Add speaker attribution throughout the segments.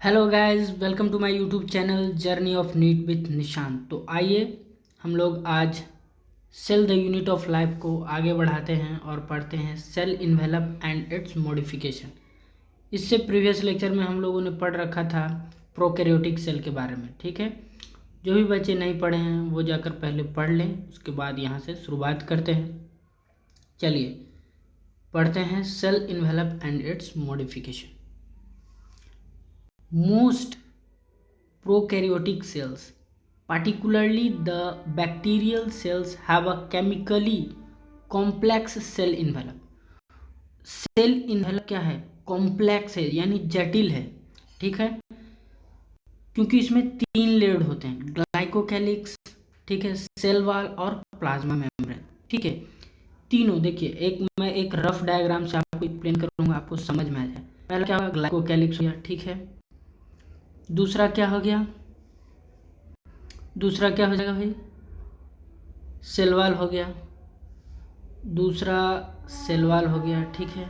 Speaker 1: Hello guys, welcome to my YouTube channel journey of NEET with Nishant. तो आइए हम लोग आज cell the unit of life को आगे बढ़ाते हैं और पढ़ते हैं cell envelope and its modification. इससे प्रीवियस लेक्चर में हम लोगों ने पढ़ रखा था प्रोकैरियोटिक सेल के बारे में। ठीक है, जो भी बच्चे नहीं पढ़े हैं वो जाकर पहले पढ़ लें, उसके बाद यहाँ से शुरुआत करते हैं। चलिए पढ़ते हैं cell envelope and its modification. Most prokaryotic cells, particularly the bacterial cells, have a chemically complex cell envelope. Cell envelope क्या है? कॉम्प्लेक्स है यानी जटिल है। ठीक है, क्योंकि इसमें 3 लेयर्ड होते हैं, ग्लाइकोकैलिक्स, ठीक है, सेल वॉल और प्लाज्मा मेम्ब्रेन। ठीक है, तीनों देखिए, मैं एक रफ डायग्राम से आपको एक्सप्लेन करूंगा, आपको समझ में आ जाए। पहला क्या होगा? ग्लाइकोकैलिक्स हो गया। ठीक है, दूसरा क्या हो गया? दूसरा क्या हो जाएगा भाई? सेल वॉल हो गया, दूसरा सेल वॉल हो गया। ठीक है,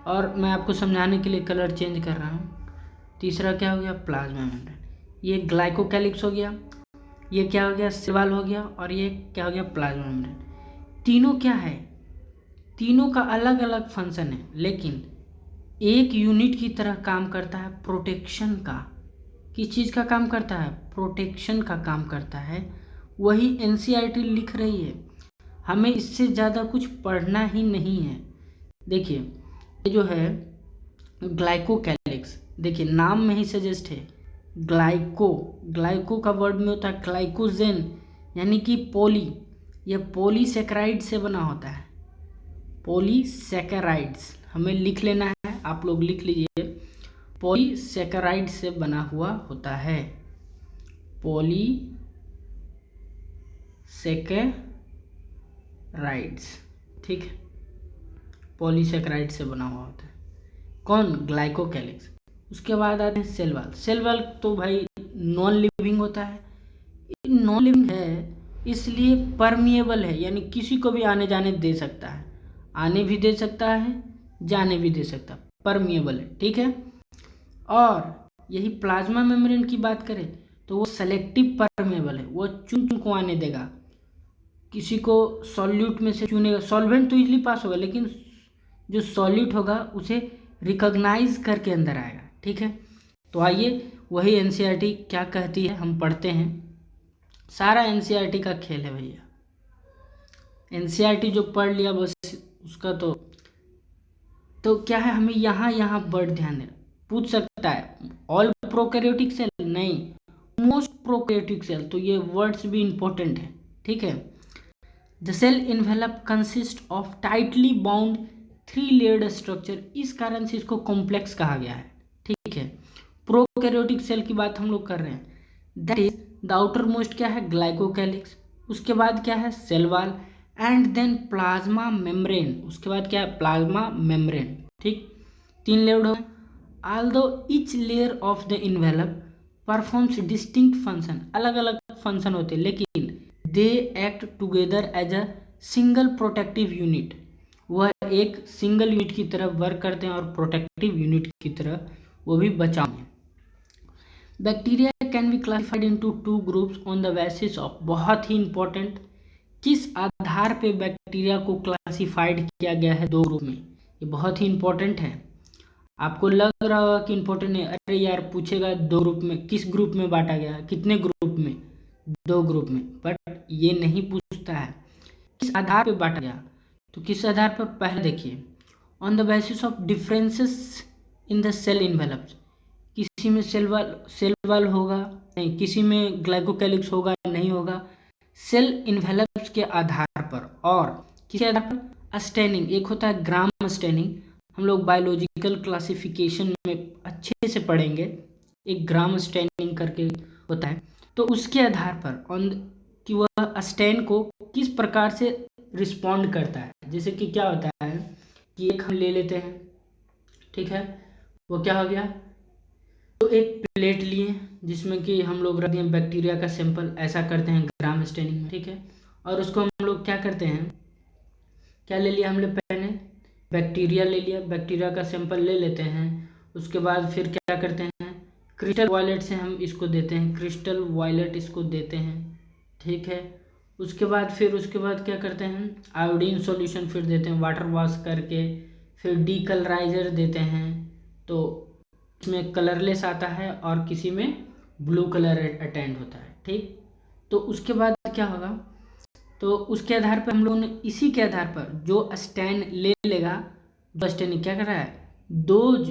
Speaker 1: और मैं आपको समझाने के लिए कलर चेंज कर रहा हूँ। तीसरा क्या हो गया? Plasma membrane. ये ग्लाइकोकैलिक्स हो गया, ये क्या हो गया? सेल वॉल हो गया, और ये क्या हो गया? Plasma membrane. तीनों क्या है? तीनों का अलग अलग फंक्शन है, लेकिन एक यूनिट की तरह काम करता है प्रोटेक्शन का। किस चीज़ का काम करता है? प्रोटेक्शन का काम करता है। वही एनसीईआरटी लिख रही है, हमें इससे ज़्यादा कुछ पढ़ना ही नहीं है। देखिए ये जो है ग्लाइकोकैलिक्स, देखिए नाम में ही सजेस्ट है ग्लाइको का वर्ड में होता है ग्लाइकोजेन, यानी कि पॉली, यह पॉलीसैकेराइड से बना होता है। पॉलीसैकेराइड्स हमें लिख लेना है, आप लोग लिख लीजिए। पॉलीसैकेराइड से बना हुआ होता है, पॉलीसैकेराइड्स। ठीक है, पॉलीसैकेराइड से बना हुआ होता है कौन? ग्लाइकोकैलिक्स। उसके बाद आते हैं सेल वॉल। सेल वॉल तो भाई नॉन लिविंग होता है। नॉन लिविंग है इसलिए परमिएबल है, यानी किसी को भी आने जाने दे सकता है, आने भी दे सकता है, जाने भी दे सकता है, परमिएबल है। ठीक है, और यही प्लाज्मा मेम्ब्रेन की बात करें तो वो सेलेक्टिव परमेबल है, वो चुन चुन को आने देगा, किसी को सॉल्यूट में से चुनेगा। सॉल्वेंट तो इजीली पास होगा, लेकिन जो सॉल्यूट होगा उसे रिकॉग्नाइज करके अंदर आएगा। ठीक है, तो आइए वही एनसीईआरटी क्या कहती है हम पढ़ते हैं। सारा एनसीईआरटी का खेल है भैया, एनसीईआरटी जो पढ़ लिया बस उसका तो क्या है, हमें यहाँ बड़ ध्यान देना। पूछ सकता है ऑल प्रोकैरियोटिक सेल, नहीं, मोस्ट प्रोकैरियोटिक सेल, तो ये वर्ड्स भी इंपॉर्टेंट है। ठीक है, the cell envelope consist of tightly bound 3 layered structure, इस कारण से इसको कॉम्प्लेक्स कहा गया है। ठीक है, प्रोकैरियोटिक सेल की बात हम लोग कर रहे हैं, that is the outermost क्या है? ग्लाइकोकैलिक्स। उसके बाद क्या है? Cell wall, and then plasma membrane. उसके बाद क्या है? Plasma membrane. ठीक, 3 लेयर्ड हो। although each layer of the envelope performs distinct function, अलग अलग फंक्शन होते हैं, लेकिन they act together as a single protective unit, वह एक सिंगल यूनिट की तरह वर्क करते हैं और प्रोटेक्टिव यूनिट की तरह वो भी बचाव हैं। Bacteria can be classified into 2 groups on the basis of, बहुत ही इंपॉर्टेंट, किस आधार पे बैक्टीरिया को क्लासिफाइड किया गया है 2 ग्रुप में, ये बहुत ही इंपॉर्टेंट है। आपको लग रहा होगा कि इंपॉर्टेंट है, अरे यार पूछेगा 2 ग्रुप में, किस ग्रुप में बांटा गया, कितने ग्रुप में? 2 ग्रुप में, बट ये नहीं पूछता है किस आधार पे बांटा गया। तो किस आधार पर? पहले देखिए, on the basis of differences in the cell envelopes, किसी में सेल वॉल होगा नहीं, किसी में ग्लाइकोकैलिक्स होगा नहीं होगा, सेल इन्वेलप्स के आधार पर। और किसके आधार पर? स्टेनिंग, एक होता है ग्राम स्टेनिंग, हम लोग बायोलॉजिकल क्लासिफिकेशन में अच्छे से पढ़ेंगे, एक ग्राम स्टेनिंग करके होता है, तो उसके आधार पर ऑन कि वह स्टेन को किस प्रकार से रिस्पॉन्ड करता है। जैसे कि क्या होता है कि एक हम ले लेते हैं, ठीक है, वो क्या हो गया, तो एक प्लेट लिए जिसमें कि हम लोग रख दिए बैक्टीरिया का सैंपल, ऐसा करते हैं ग्राम स्टेनिंग में। ठीक है, और उसको हम लोग क्या करते हैं, क्या ले लिया हमने? पहले बैक्टीरिया ले लिया, बैक्टीरिया का सैंपल ले लेते हैं, उसके बाद फिर क्या करते हैं? क्रिस्टल वायलेट से हम इसको देते हैं, क्रिस्टल वायलेट इसको देते हैं, ठीक है। उसके बाद क्या करते हैं, आयोडीन सॉल्यूशन फिर देते हैं वाटर वॉश करके, फिर डीकलराइजर देते हैं। तो इसमें कलरलेस आता है और किसी में ब्लू कलर अटेंड होता है, ठीक। तो उसके बाद क्या होगा, तो उसके आधार पर हम लोगों ने इसी के आधार पर जो स्टेन ले लेगा, जो स्टेन क्या कर रहा है, those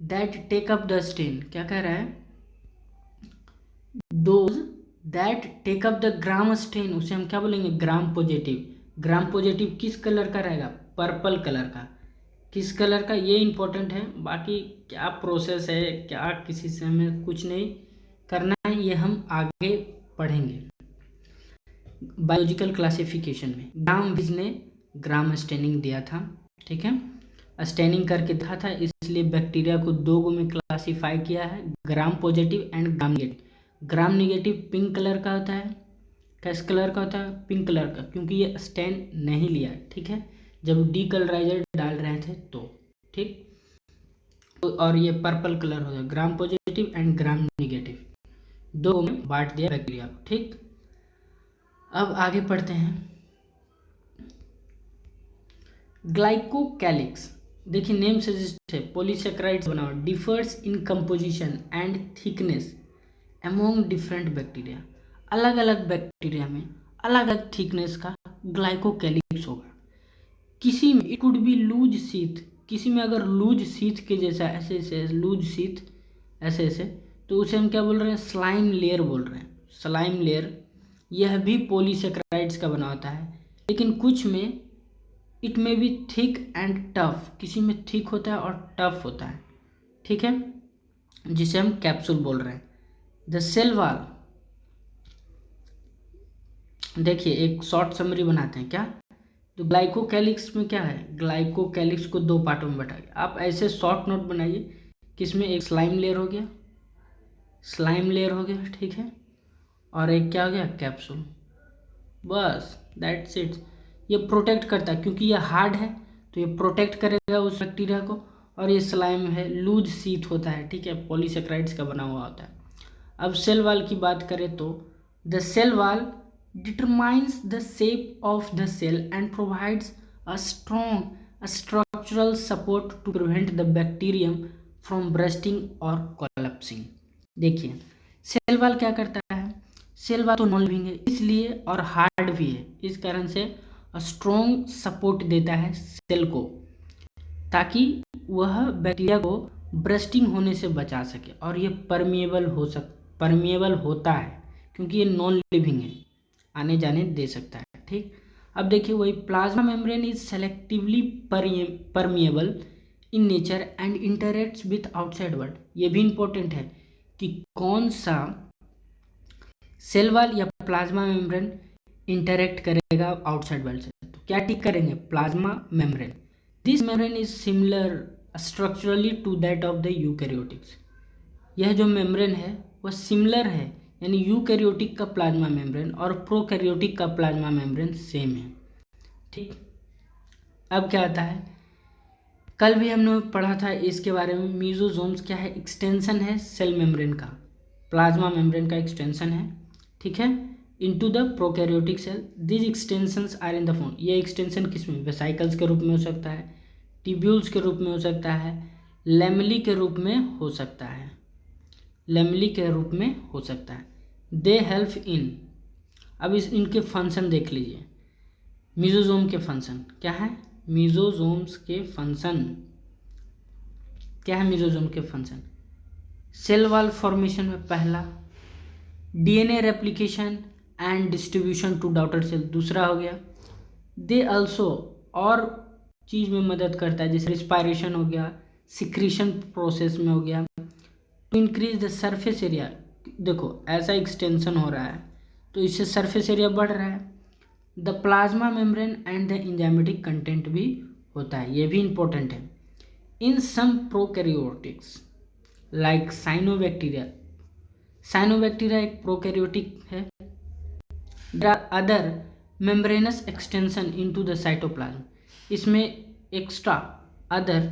Speaker 1: that take up the stain, क्या कह रहा है, those that take up the gram stain, उसे हम क्या बोलेंगे, ग्राम पॉजिटिव। ग्राम पॉजिटिव किस कलर का रहेगा, पर्पल कलर का। किस कलर का, ये इंपॉर्टेंट है। बाकी क्या प्रोसेस है, क्या किसी से हमें कुछ नहीं करना है, ये हम आगे पढ़ेंगे बायोलॉजिकल क्लासिफिकेशन में। ग्राम विज ने ग्राम स्टेनिंग दिया था, ठीक है, स्टेनिंग करके देखा था, इसलिए बैक्टीरिया को दो में क्लासीफाई किया है, gram positive and gram negative. Gram negative pink colour का होता है, कैस कलर का होता है, पिंक कलर का, क्योंकि ये स्टेन नहीं लिया, ठीक है, जब डीकलराइजर डाल रहे थे तो, ठीक। और ये पर्पल कलर हो गया, gram positive and gram negative, दो में बांट दिया बैक्टीरिया को, ठीक। अब आगे पढ़ते हैं ग्लाइकोकैलिक्स। देखिए नेम सजेस्ट है, पॉलीसेक्राइड्स बनाओ, differs in composition and thickness among different bacteria. अलग अलग बैक्टीरिया में अलग अलग थिकनेस का ग्लाइकोकैलिक्स होगा। किसी में it could be loose sheath, किसी में अगर लूज शीथ के जैसा ऐसे ऐसे लूज शीथ ऐसे ऐसे, तो उसे हम क्या बोल रहे हैं, स्लाइम लेयर बोल रहे हैं, स्लाइम लेयर। यह भी पॉलीसेक्राइड्स का बना होता है। लेकिन कुछ में इट में भी थिक एंड टफ, किसी में थिक होता है और टफ होता है, ठीक है, जिसे हम कैप्सूल बोल रहे हैं। द सेल वॉल, देखिए एक शॉर्ट समरी बनाते हैं क्या। तो ग्लाइकोकैलिक्स में क्या है, ग्लाइकोकैलिक्स को दो पार्टों में बांटा गया। आप ऐसे शॉर्ट नोट बनाइए कि इसमें एक स्लाइम लेयर हो गया, स्लाइम लेयर हो गया, ठीक है, और एक क्या हो गया, कैप्सूल, बस दैट्स इट। ये प्रोटेक्ट करता है, क्योंकि ये हार्ड है तो ये प्रोटेक्ट करेगा उस बैक्टीरिया को, और ये स्लाइम है, लूज शीथ होता है, ठीक है, पॉलीसेक्राइड्स का बना हुआ होता है। अब सेल वॉल की बात करें तो the cell wall determines the shape of the cell and provides a strong structural support to prevent the bacterium from bursting or collapsing। देखिए सेल वॉल क्या करता है, सेल वॉल तो नॉन लिविंग है इसलिए, और हार्ड भी है, इस कारण से स्ट्रॉन्ग सपोर्ट देता है सेल को, ताकि वह बैक्टीरिया को ब्रस्टिंग होने से बचा सके। और ये परमिएबल होता है क्योंकि ये नॉन लिविंग है, आने जाने दे सकता है, ठीक। अब देखिए वही plasma membrane is selectively permeable in nature and interacts with outside world. ये भी इंपॉर्टेंट है कि कौन सा सेल वॉल या प्लाज्मा मेम्ब्रेन इंटरेक्ट करेगा आउटसाइड वर्ल्ड से। तो क्या टिक करेंगे, plasma membrane. This membrane is similar structurally to that of the eukaryotics. यह जो मेम्ब्रेन है वह सिमिलर है, यानी यूकैरियोटिक का प्लाज्मा मेम्ब्रेन और प्रोकैरियोटिक का प्लाज्मा मेम्ब्रेन सेम है, ठीक। अब क्या आता है, कल भी हमने पढ़ा था इसके बारे में, मीजोजोम्स क्या है, एक्सटेंशन है सेल मेम्ब्रेन का, प्लाज्मा मेम्ब्रेन का एक्सटेंशन है, ठीक है, into the prokaryotic cell. This extensions are in the form, ये एक्सटेंशन किस में, वेसाइकल्स के रूप में हो सकता है, ट्यूब्यूल्स के रूप में हो सकता है, लेमली के रूप में हो सकता है, लेमली के रूप में हो सकता है। दे हेल्प इन, अब इनके फंक्शन देख लीजिए। मीजोजोम के फंक्शन क्या है, मीजोजोम्स के फंक्शन क्या है, मीजोजोम के फंक्शन सेल वॉल फॉर्मेशन में पहला, DNA replication and distribution to daughter cell दूसरा हो गया। दे अल्सो और चीज़ में मदद करता है, जैसे रिस्पायरेशन हो गया, सिक्रीशन प्रोसेस में हो गया, to increase the surface area. देखो ऐसा एक्सटेंशन हो रहा है तो इससे सरफेस एरिया बढ़ रहा है। The plasma membrane and the enzymatic content भी होता है, ये भी इंपॉर्टेंट है। In some prokaryotics like cyanobacteria, cyanobacteria एक प्रोकैरियोटिक है। There are other membranous extension into the cytoplasm, इसमें एक्स्ट्रा अदर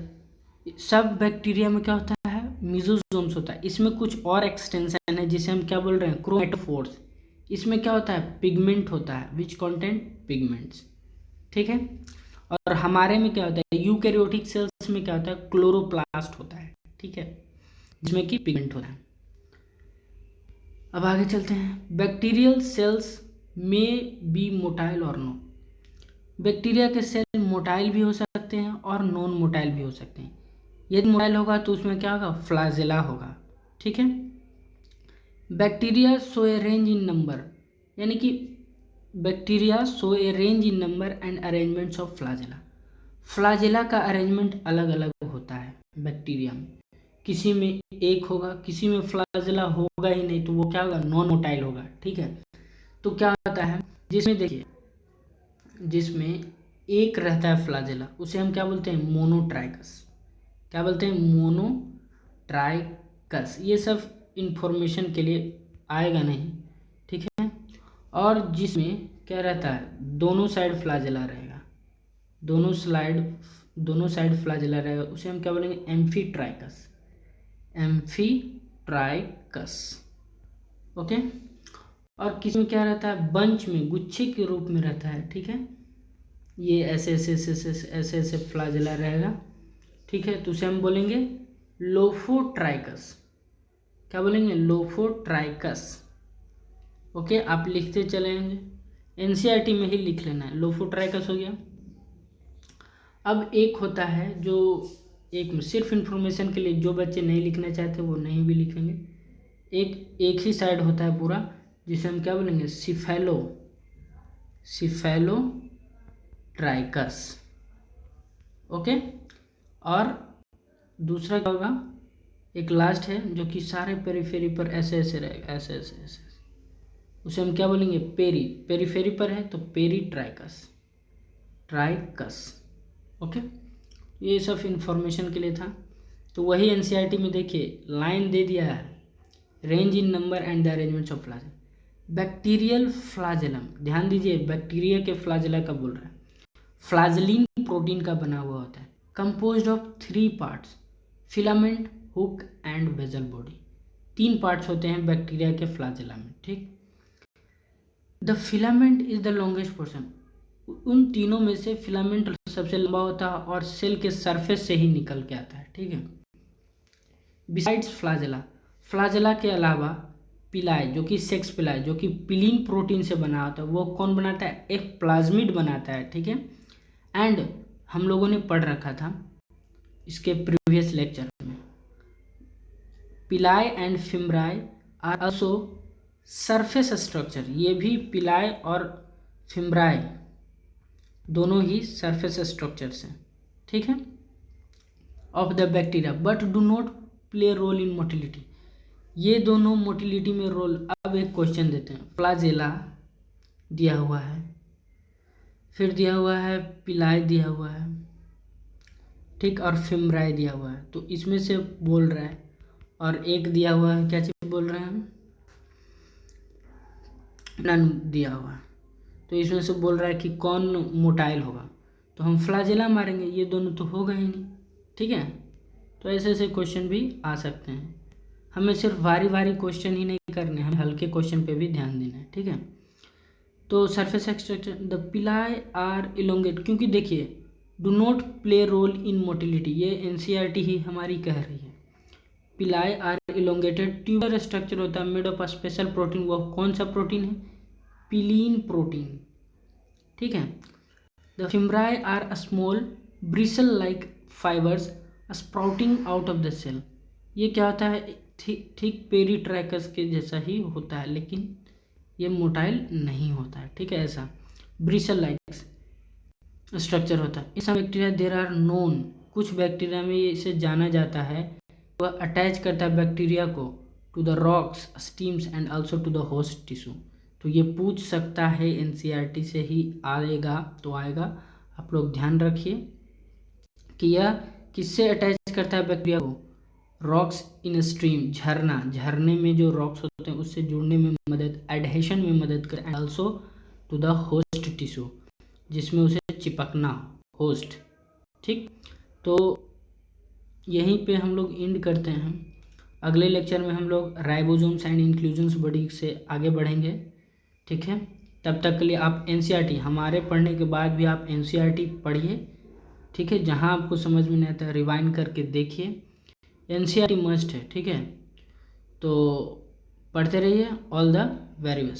Speaker 1: सब बैक्टीरिया में क्या होता है, मिजोजोम्स होता है। इसमें कुछ और एक्सटेंशन है जिसे हम क्या बोल रहे हैं, क्रोमेटोफोर्स। इसमें क्या होता है, पिगमेंट होता है, विच कंटेंट पिगमेंट्स, ठीक है। और हमारे में क्या होता है, यूकैरियोटिक सेल्स में क्या होता है, क्लोरोप्लास्ट होता है, ठीक है, जिसमें कि पिगमेंट होता है। अब आगे चलते हैं। बैक्टीरियल सेल्स में बी मोटाइल और नो। बैक्टीरिया के सेल मोटाइल भी हो सकते हैं और नॉन मोटाइल भी हो सकते हैं। यदि मोटाइल होगा तो उसमें क्या होगा, फ्लैजेला होगा, ठीक है। बैक्टीरिया शो ए रेंज इन नंबर, यानी कि bacteria show A range in number and arrangements of flagella. Flagella का अरेंजमेंट अलग अलग होता है बैक्टीरिया में, किसी में एक होगा, किसी में फ्लैजेला होगा ही नहीं, तो वो क्या होगा, नॉन मोटाइल होगा, ठीक है। तो क्या होता है, जिसमें देखिए, जिसमें एक रहता है फ्लैजेला, उसे हम क्या बोलते हैं, मोनोट्राइकस। क्या बोलते हैं, मोनोट्राइकस। ये सब इंफॉर्मेशन के लिए आएगा नहीं, ठीक है। और जिसमें क्या रहता है, दोनों साइड फ्लैजेला रहेगा, दोनों साइड फ्लैजेला रहेगा, उसे हम क्या बोलेंगे, एम्फीट्राइकस, एम्फीट्राइकस, ओके। और किसी में क्या रहता है, बंच में, गुच्छे के रूप में रहता है, ठीक है। ये ऐसे ऐसे ऐसे ऐसे ऐसे ऐसे फ्लैजेला रहेगा, ठीक है, तो उसे हम बोलेंगे लोफोट्राइकस। क्या बोलेंगे, लोफोट्राइकस, ओके। आप लिखते चलेंगे, एनसीईआरटी में ही लिख लेना है, लोफोट्राइकस हो गया। अब एक होता है जो एक में सिर्फ इंफॉर्मेशन के लिए, जो बच्चे नहीं लिखना चाहते वो नहीं भी लिखेंगे, एक ही साइड होता है पूरा, जिसे हम क्या बोलेंगे, सिफेलोट्राइकस, ओके। और दूसरा क्या होगा, एक लास्ट है जो कि सारे पेरीफेरी पर ऐसे ऐसे रहेगा, ऐसे ऐसे ऐसे, उसे हम क्या बोलेंगे, पेरीफेरी पर है तो पेरीट्राइकस, ओके। ये सब इंफॉर्मेशन के लिए था। तो वही एनसीईआरटी में देखिए लाइन दे दिया है, range in number and the arrangements of flagella. Bacterial flagellum, ध्यान दीजिए, बैक्टीरिया के फ्लैजेला का बोल रहा है, फ्लैजेलिन प्रोटीन का बना हुआ होता है, composed of 3 parts, filament, hook and vessel body. 3 parts होते हैं बैक्टीरिया के फ्लैजेला में, ठीक। The filament is the longest portion, उन तीनों में से फिलामेंट सबसे लंबा होता है और सेल के सरफेस से ही निकल के आता है, ठीक है। बिसाइड्स फ्लैजेला, फ्लैजेला के अलावा पिलाए, जो कि सेक्स पिलाए, जो कि पिलीन प्रोटीन से बना होता है, वो कौन बनाता है, एक प्लाज्मिड बनाता है, ठीक है। एंड हम लोगों ने पढ़ रखा था इसके प्रीवियस लेक्चर में, pili and fimbriae are also surface structure, ये भी पिलाए और फिम्ब्राई दोनों ही सरफेस स्ट्रक्चर्स हैं, ठीक है, of the bacteria, but do not play role in motility. ये दोनों मोटिलिटी में रोल। अब एक क्वेश्चन देते हैं, फ्लैजेला दिया हुआ है, फिर दिया हुआ है पिलाए दिया हुआ है, ठीक, और फिम्ब्राई दिया हुआ है, तो इसमें से बोल रहा है, और एक दिया हुआ है, क्या चीज़ बोल रहे हैं हम, नन दिया हुआ है, तो इसमें से बोल रहा है कि कौन मोटाइल होगा, तो हम फ्लैजेला मारेंगे, ये दोनों तो होगा ही नहीं, ठीक है। तो ऐसे ऐसे क्वेश्चन भी आ सकते हैं, हमें सिर्फ भारी भारी क्वेश्चन ही नहीं करने, हमें हल्के क्वेश्चन पे भी ध्यान देना है, ठीक है। तो surface structure, the pili are elongate, क्योंकि देखिए do not play role in motility, ये एनसीईआरटी ही हमारी कह रही है। पिलाई आर इलोंगेटेड ट्यूबुलर स्ट्रक्चर होता है, मेड ऑफ स्पेशल प्रोटीन, वो कौन सा प्रोटीन है, पिलीन प्रोटीन, ठीक है। The fimbriae are small bristle like fibres sprouting out of the cell, ये क्या होता है, ठीक पेरीट्राइकस के जैसा ही होता है, लेकिन ये मोटाइल नहीं होता है, ठीक है, ऐसा ब्रिसल लाइक स्ट्रक्चर होता है। इस बैक्टीरिया देर आर नोन, कुछ बैक्टीरिया में इसे जाना जाता है, वह अटैच करता है बैक्टीरिया को to the rocks, streams and also to the host tissue. तो ये पूछ सकता है, एनसीईआरटी से ही आएगा, तो आएगा, आप लोग ध्यान रखिए कि यह किससे अटैच करता है बैक्टीरिया को, रॉक्स इन स्ट्रीम, झरना, झरने में जो रॉक्स होते हैं उससे जुड़ने में मदद, एडहेशन में मदद कर, and also to the host tissue, जिसमें उसे चिपकना, होस्ट, ठीक। तो यहीं पे हम लोग एंड करते हैं। अगले लेक्चर में हम लोग राइबोसोम्स एंड इंक्लूजन्स बॉडी से आगे बढ़ेंगे। ठीक है, तब तक के लिए आप एनसीईआरटी हमारे पढ़ने के बाद भी आप एनसीईआरटी पढ़िए। ठीक है, जहाँ आपको समझ में नहीं आता रिवाइंड करके देखिए, एनसीईआरटी मस्ट है। ठीक है, तो पढ़ते रहिए। All the very best.